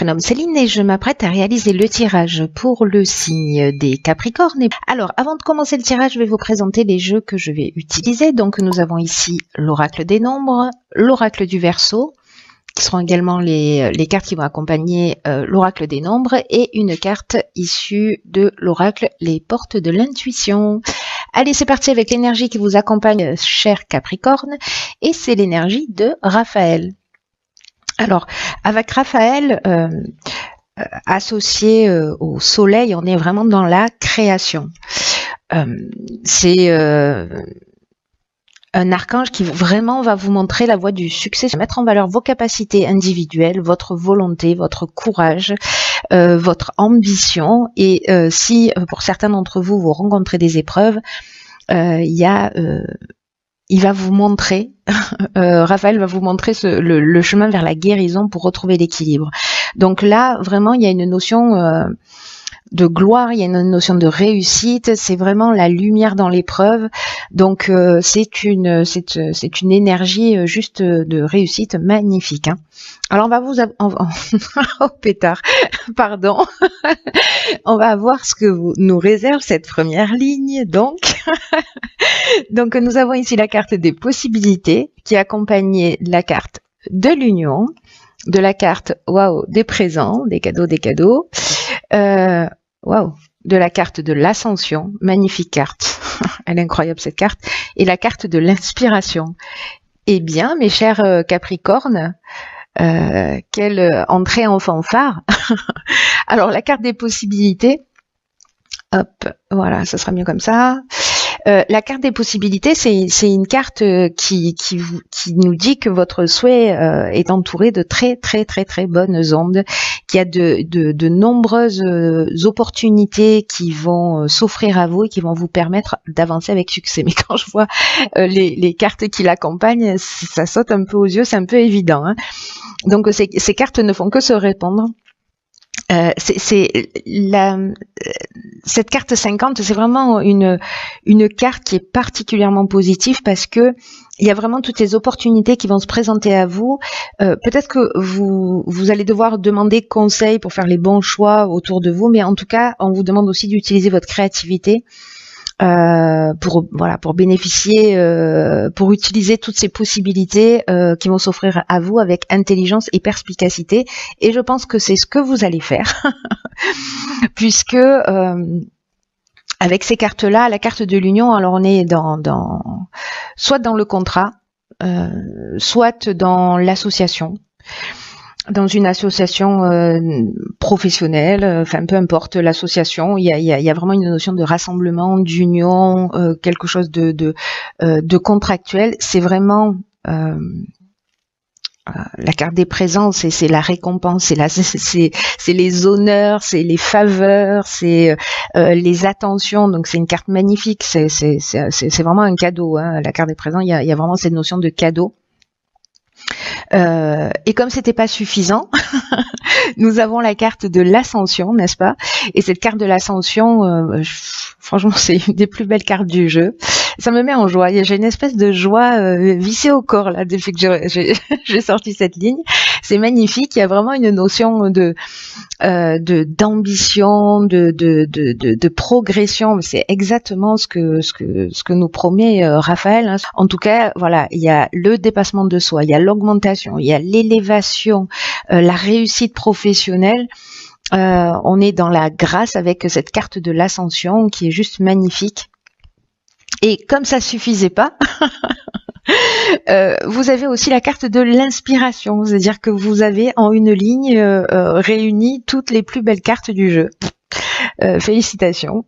prénomme Céline et je m'apprête à réaliser le tirage pour le signe des Capricornes. Alors, avant de commencer le tirage, je vais vous présenter les jeux que je vais utiliser. Donc, nous avons ici l'oracle des nombres, l'oracle du Verseau, qui seront également les cartes qui vont accompagner l'oracle des nombres, et une carte issue de l'oracle les portes de l'intuition. Allez, c'est parti avec l'énergie qui vous accompagne, cher Capricorne, et c'est l'énergie de Raphaël. Alors, avec Raphaël, associé au soleil, on est vraiment dans la création. C'est un archange qui vraiment va vous montrer la voie du succès, mettre en valeur vos capacités individuelles, votre volonté, votre courage, votre ambition. Et si pour certains d'entre vous, vous rencontrez des épreuves, il va vous montrer, Raphaël va vous montrer le chemin vers la guérison pour retrouver l'équilibre. Donc là, vraiment, il y a une notion de gloire, il y a une notion de réussite, c'est vraiment la lumière dans l'épreuve. Donc c'est une énergie juste de réussite magnifique. Hein. Alors on va vous oh pétard, pardon. On va voir ce que nous réserve cette première ligne. Donc nous avons ici la carte des possibilités qui accompagne la carte de l'union, de la carte waouh des présents, des cadeaux, waouh, de la carte de l'ascension, magnifique carte, elle est incroyable cette carte, et la carte de l'inspiration. Eh bien, mes chers Capricornes, quelle entrée en fanfare. Alors, la carte des possibilités, hop, voilà, ça sera mieux comme ça. La carte des possibilités, c'est une carte qui nous dit que votre souhait est entouré de très bonnes ondes, qu'il y a de nombreuses opportunités qui vont s'offrir à vous et qui vont vous permettre d'avancer avec succès. Mais quand je vois les cartes qui l'accompagnent, ça saute un peu aux yeux, c'est un peu évident. Hein. Donc ces cartes ne font que se répondre. Cette carte 50, c'est vraiment une carte qui est particulièrement positive parce que il y a vraiment toutes les opportunités qui vont se présenter à vous. Peut-être que vous allez devoir demander conseil pour faire les bons choix autour de vous, mais en tout cas, on vous demande aussi d'utiliser votre créativité pour bénéficier, pour utiliser toutes ces possibilités qui vont s'offrir à vous avec intelligence et perspicacité. Et je pense que c'est ce que vous allez faire, puisque avec ces cartes-là, la carte de l'union, alors on est soit dans le contrat, soit dans l'association. Dans une association professionnelle, enfin peu importe l'association, il y a vraiment une notion de rassemblement, d'union, quelque chose de contractuel. C'est vraiment la carte des présents, c'est la récompense, c'est les honneurs, c'est les faveurs, c'est les attentions. Donc c'est une carte magnifique, c'est vraiment un cadeau. Hein. La carte des présents, il y a vraiment cette notion de cadeau. Et comme c'était pas suffisant, nous avons la carte de l'ascension, n'est-ce pas? Et cette carte de l'ascension, franchement, c'est une des plus belles cartes du jeu. Ça me met en joie. J'ai une espèce de joie vissée au corps là depuis que j'ai sorti cette ligne. C'est magnifique. Il y a vraiment une notion d'ambition, de progression. C'est exactement ce que nous promet Raphaël. Hein. En tout cas, voilà, il y a le dépassement de soi, il y a l'augmentation, il y a l'élévation, la réussite professionnelle. On est dans la grâce avec cette carte de l'ascension qui est juste magnifique. Et comme ça suffisait pas, vous avez aussi la carte de l'inspiration, c'est-à-dire que vous avez en une ligne réuni toutes les plus belles cartes du jeu. Félicitations.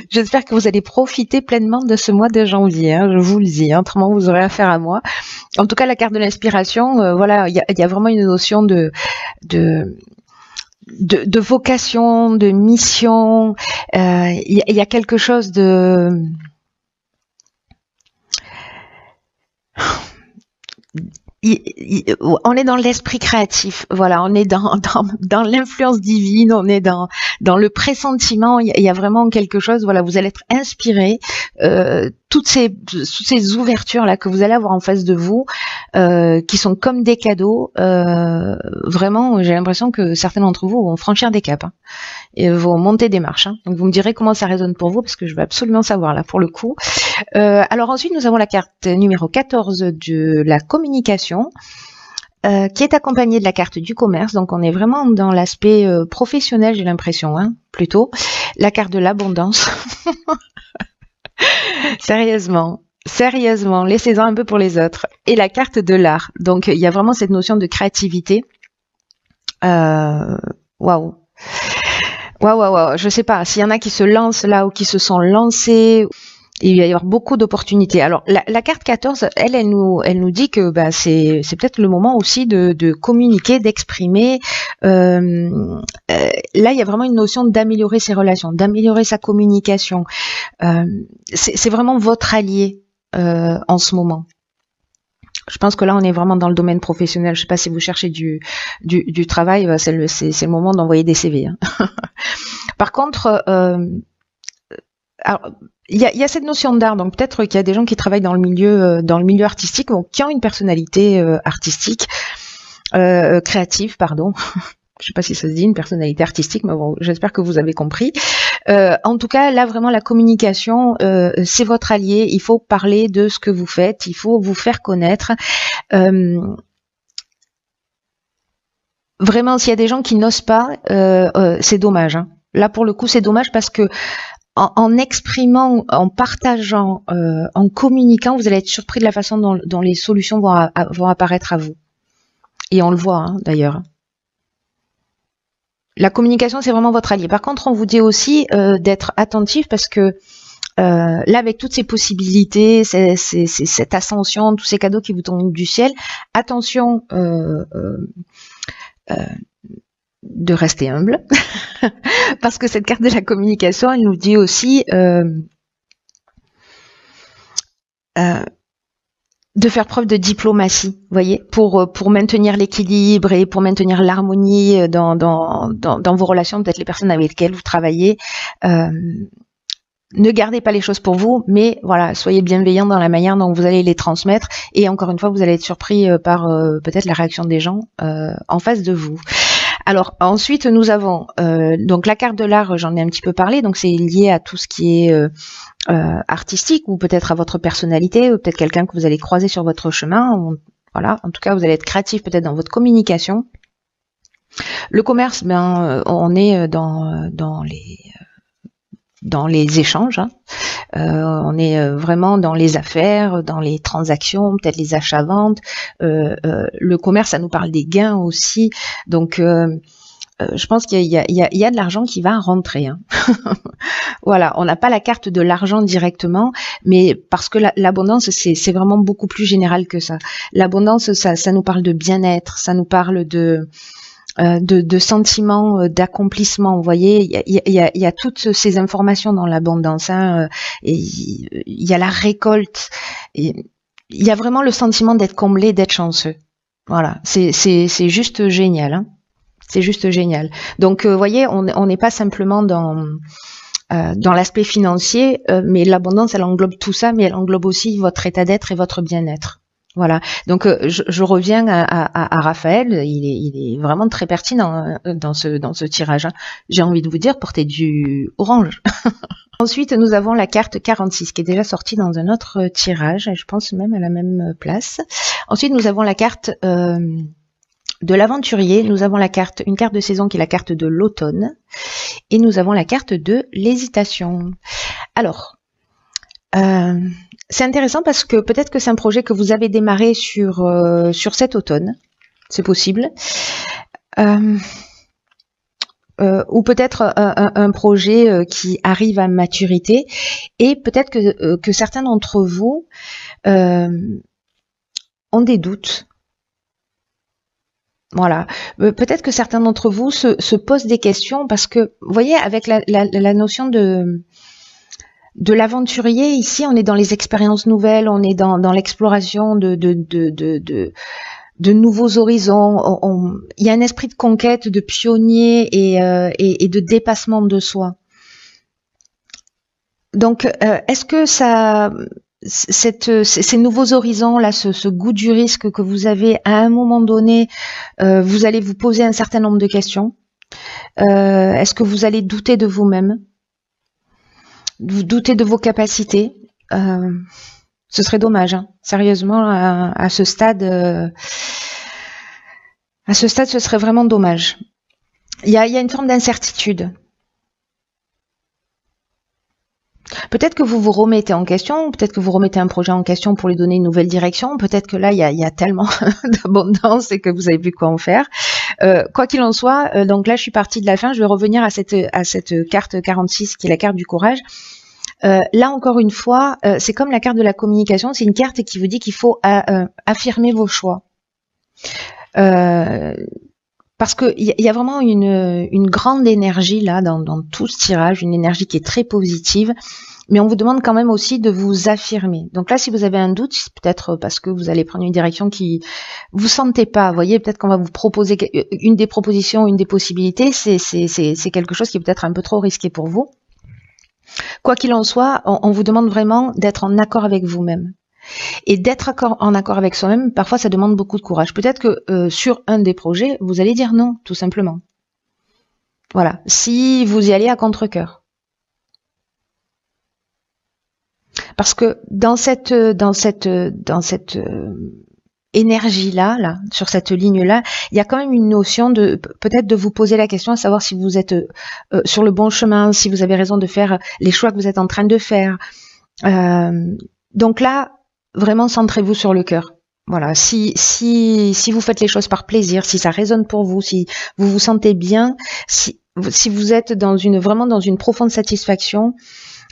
J'espère que vous allez profiter pleinement de ce mois de janvier, hein, je vous le dis, hein, autrement vous aurez affaire à moi. En tout cas, la carte de l'inspiration, voilà, il y a vraiment une notion de vocation, de mission. Il y a quelque chose on est dans l'esprit créatif, voilà, on est dans l'influence divine, on est dans le pressentiment, il y a vraiment quelque chose, voilà, vous allez être inspiré, toutes ces ouvertures là que vous allez avoir en face de vous, qui sont comme des cadeaux, vraiment, j'ai l'impression que certains d'entre vous vont franchir des caps, hein, et vont monter des marches, hein. Donc vous me direz comment ça résonne pour vous, parce que je veux absolument savoir là pour le coup. Alors ensuite, nous avons la carte numéro 14 de la communication, qui est accompagnée de la carte du commerce. Donc on est vraiment dans l'aspect professionnel, j'ai l'impression, hein, plutôt. La carte de l'abondance. Sérieusement, laissez-en un peu pour les autres. Et la carte de l'art. Donc il y a vraiment cette notion de créativité. Waouh. Waouh. Je sais pas, s'il y en a qui se lancent là ou qui se sont lancés, il va y avoir beaucoup d'opportunités. Alors la carte 14, elle nous dit que bah, c'est peut-être le moment aussi de communiquer, d'exprimer. Là, il y a vraiment une notion d'améliorer ses relations, d'améliorer sa communication. C'est vraiment votre allié en ce moment. Je pense que là, on est vraiment dans le domaine professionnel. Je sais pas si vous cherchez du travail, bah, c'est le moment d'envoyer des CV, hein. Par contre, alors, il y a cette notion d'art, donc peut-être qu'il y a des gens qui travaillent dans le milieu artistique, donc qui ont une personnalité artistique, créative, pardon. Je sais pas si ça se dit, une personnalité artistique, mais bon, j'espère que vous avez compris. En tout cas, là, vraiment, la communication, c'est votre allié. Il faut parler de ce que vous faites, il faut vous faire connaître. Vraiment, s'il y a des gens qui n'osent pas, c'est dommage, hein. Là, pour le coup, c'est dommage parce que en exprimant, en partageant, en communiquant, vous allez être surpris de la façon dont les solutions vont apparaître à vous. Et on le voit, hein, d'ailleurs. La communication, c'est vraiment votre allié. Par contre, on vous dit aussi d'être attentif parce que là, avec toutes ces possibilités, cette ascension, tous ces cadeaux qui vous tombent du ciel, attention de rester humble, parce que cette carte de la communication, elle nous dit aussi de faire preuve de diplomatie, vous voyez, pour maintenir l'équilibre et pour maintenir l'harmonie dans vos relations, peut-être les personnes avec lesquelles vous travaillez. Ne gardez pas les choses pour vous, mais voilà, soyez bienveillants dans la manière dont vous allez les transmettre. Et encore une fois, vous allez être surpris par peut-être la réaction des gens en face de vous. Alors ensuite, nous avons donc la carte de l'art, j'en ai un petit peu parlé, donc c'est lié à tout ce qui est artistique ou peut-être à votre personnalité, ou peut-être quelqu'un que vous allez croiser sur votre chemin. Voilà, en tout cas, vous allez être créatif peut-être dans votre communication. Le commerce, ben, on est dans les échanges, hein. On est vraiment dans les affaires, dans les transactions, peut-être les achats-ventes. Le commerce, ça nous parle des gains aussi. Donc, je pense qu'il y a de l'argent qui va rentrer, hein. Voilà, on n'a pas la carte de l'argent directement, mais parce que l'abondance, c'est vraiment beaucoup plus général que ça. L'abondance, ça nous parle de bien-être, ça nous parle de sentiments d'accomplissement. Vous voyez, il y a toutes ces informations dans l'abondance, hein, et il y a la récolte, et il y a vraiment le sentiment d'être comblé, d'être chanceux. Voilà, c'est juste génial, hein. C'est juste génial. Donc, vous voyez, on n'est pas simplement dans l'aspect financier, mais l'abondance, elle englobe tout ça, mais elle englobe aussi votre état d'être et votre bien-être. Voilà. Donc je reviens à Raphaël. Il est vraiment très pertinent dans ce tirage, hein. J'ai envie de vous dire, portez du orange. Ensuite, nous avons la carte 46 qui est déjà sortie dans un autre tirage. Je pense même à la même place. Ensuite, nous avons la carte de l'aventurier. Nous avons une carte de saison qui est la carte de l'automne. Et nous avons la carte de l'hésitation. Alors, c'est intéressant parce que peut-être que c'est un projet que vous avez démarré sur cet automne, c'est possible, ou peut-être un projet qui arrive à maturité, et peut-être que certains d'entre vous ont des doutes. Voilà, peut-être que certains d'entre vous se posent des questions parce que, vous voyez, avec la notion de l'aventurier, ici, on est dans les expériences nouvelles, on est dans l'exploration de de nouveaux horizons. Il y a un esprit de conquête, de pionnier et de dépassement de soi. Donc, est-ce que ces nouveaux horizons là, ce goût du risque que vous avez à un moment donné, vous allez vous poser un certain nombre de questions. Est-ce que vous allez douter de vous-même, vous douter de vos capacités? Ce serait dommage, hein. Sérieusement, à ce stade, ce serait vraiment dommage. Il y a une forme d'incertitude. Peut-être que vous vous remettez en question, peut-être que vous remettez un projet en question pour lui donner une nouvelle direction, peut-être que là, il y a tellement d'abondance et que vous savez plus quoi en faire. Quoi qu'il en soit, donc là, je suis partie de la fin, je vais revenir à cette carte 46 qui est la carte du courage. Là, encore une fois, c'est comme la carte de la communication, c'est une carte qui vous dit qu'il faut affirmer vos choix. Parce que il y a vraiment une grande énergie là dans tout ce tirage, une énergie qui est très positive, mais on vous demande quand même aussi de vous affirmer. Donc là, si vous avez un doute, c'est peut-être parce que vous allez prendre une direction qui vous sentez pas. Vous voyez, peut-être qu'on va vous proposer une des propositions, une des possibilités, c'est quelque chose qui est peut-être un peu trop risqué pour vous. Quoi qu'il en soit, on vous demande vraiment d'être en accord avec vous-même. Et d'être en accord avec soi-même, parfois ça demande beaucoup de courage. Peut-être que sur un des projets, vous allez dire non, tout simplement. Voilà, si vous y allez à contre-cœur. Parce que dans cette énergie-là, sur cette ligne-là, il y a quand même une notion de peut-être de vous poser la question à savoir si vous êtes sur le bon chemin, si vous avez raison de faire les choix que vous êtes en train de faire. Donc là, vraiment centrez-vous sur le cœur. Voilà, si vous faites les choses par plaisir, si ça résonne pour vous, si vous vous sentez bien, si vous êtes vraiment dans une profonde satisfaction,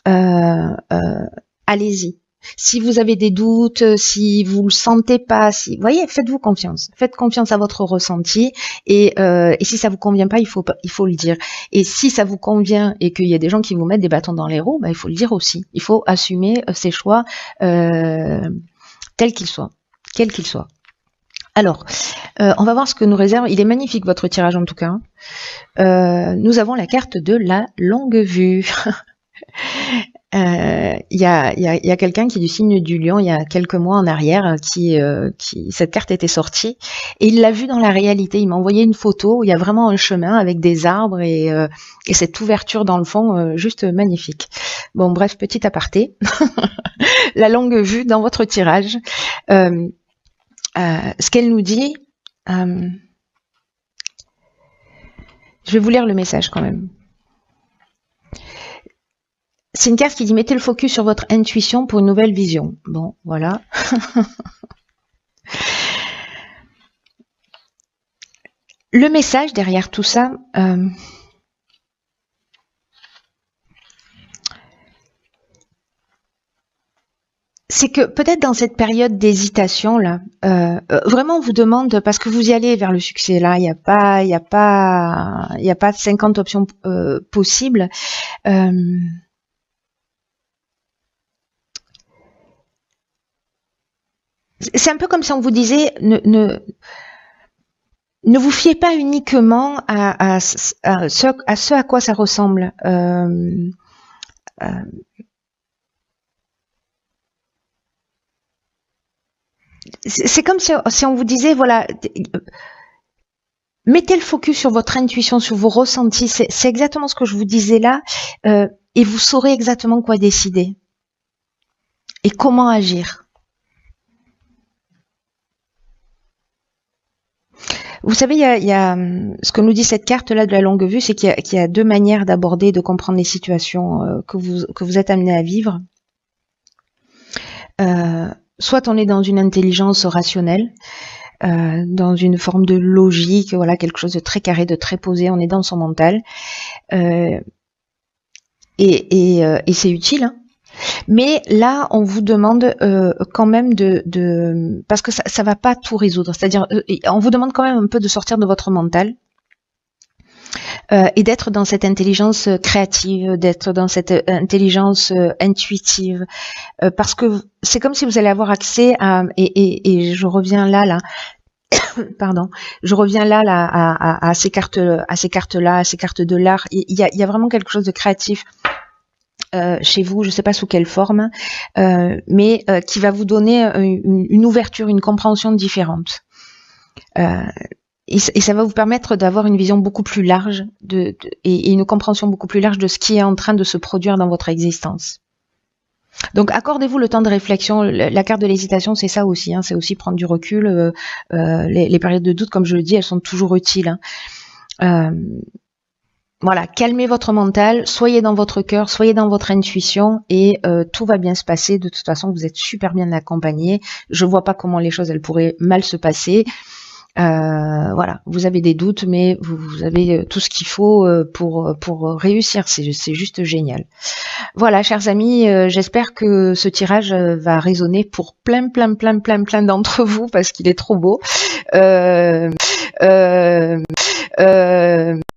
allez-y. Si vous avez des doutes, si vous le sentez pas, voyez, faites-vous confiance. Faites confiance à votre ressenti et si ça vous convient pas, il faut le dire. Et si ça vous convient et qu'il y a des gens qui vous mettent des bâtons dans les roues, il faut le dire aussi. Il faut assumer ses choix tels qu'ils soient, quels qu'ils soient. Alors, on va voir ce que nous réserve. Il est magnifique votre tirage en tout cas. Nous avons la carte de la longue vue. Il y a quelqu'un qui est du signe du lion il y a quelques mois en arrière qui cette carte était sortie et il l'a vue dans la réalité. Il m'a envoyé une photo où il y a vraiment un chemin avec des arbres et cette ouverture dans le fond juste magnifique. Bon bref, petit aparté. La longue vue dans votre tirage. Ce qu'elle nous dit, je vais vous lire le message quand même. C'est une carte qui dit « Mettez le focus sur votre intuition pour une nouvelle vision ». Bon, voilà. Le message derrière tout ça, c'est que peut-être dans cette période d'hésitation là, vraiment on vous demande, parce que vous y allez vers le succès là, il n'y a pas 50 options possibles. C'est un peu comme si on vous disait ne vous fiez pas uniquement à ce à quoi ça ressemble. C'est comme si on vous disait voilà, mettez le focus sur votre intuition, sur vos ressentis. C'est exactement ce que je vous disais là, et vous saurez exactement quoi décider et comment agir. Vous savez, il y a ce que nous dit cette carte-là de la longue vue, c'est qu'il y a deux manières d'aborder, de comprendre les situations que vous êtes amené à vivre. Soit on est dans une intelligence rationnelle, dans une forme de logique, voilà, quelque chose de très carré, de très posé, on est dans son mental. Et c'est utile, hein. Mais là, on vous demande quand même parce que ça va pas tout résoudre. C'est-à-dire, on vous demande quand même un peu de sortir de votre mental et d'être dans cette intelligence créative, d'être dans cette intelligence intuitive, parce que c'est comme si vous allez avoir accès à, et je reviens là, Pardon, je reviens là à ces cartes-là, à ces cartes de l'art. Il y a vraiment quelque chose de créatif chez vous, je ne sais pas sous quelle forme, mais qui va vous donner une ouverture, une compréhension différente. Et ça va vous permettre d'avoir une vision beaucoup plus large et une compréhension beaucoup plus large de ce qui est en train de se produire dans votre existence. Donc accordez-vous le temps de réflexion. La carte de l'hésitation, c'est ça aussi, hein, c'est aussi prendre du recul. Les périodes de doute, comme je le dis, elles sont toujours utiles. Hein. Voilà, calmez votre mental, soyez dans votre cœur, soyez dans votre intuition et tout va bien se passer. De toute façon, vous êtes super bien accompagné. Je vois pas comment les choses elles pourraient mal se passer. Voilà, vous avez des doutes, mais vous avez tout ce qu'il faut pour réussir. C'est juste génial. Voilà, chers amis, j'espère que ce tirage va résonner pour plein d'entre vous parce qu'il est trop beau.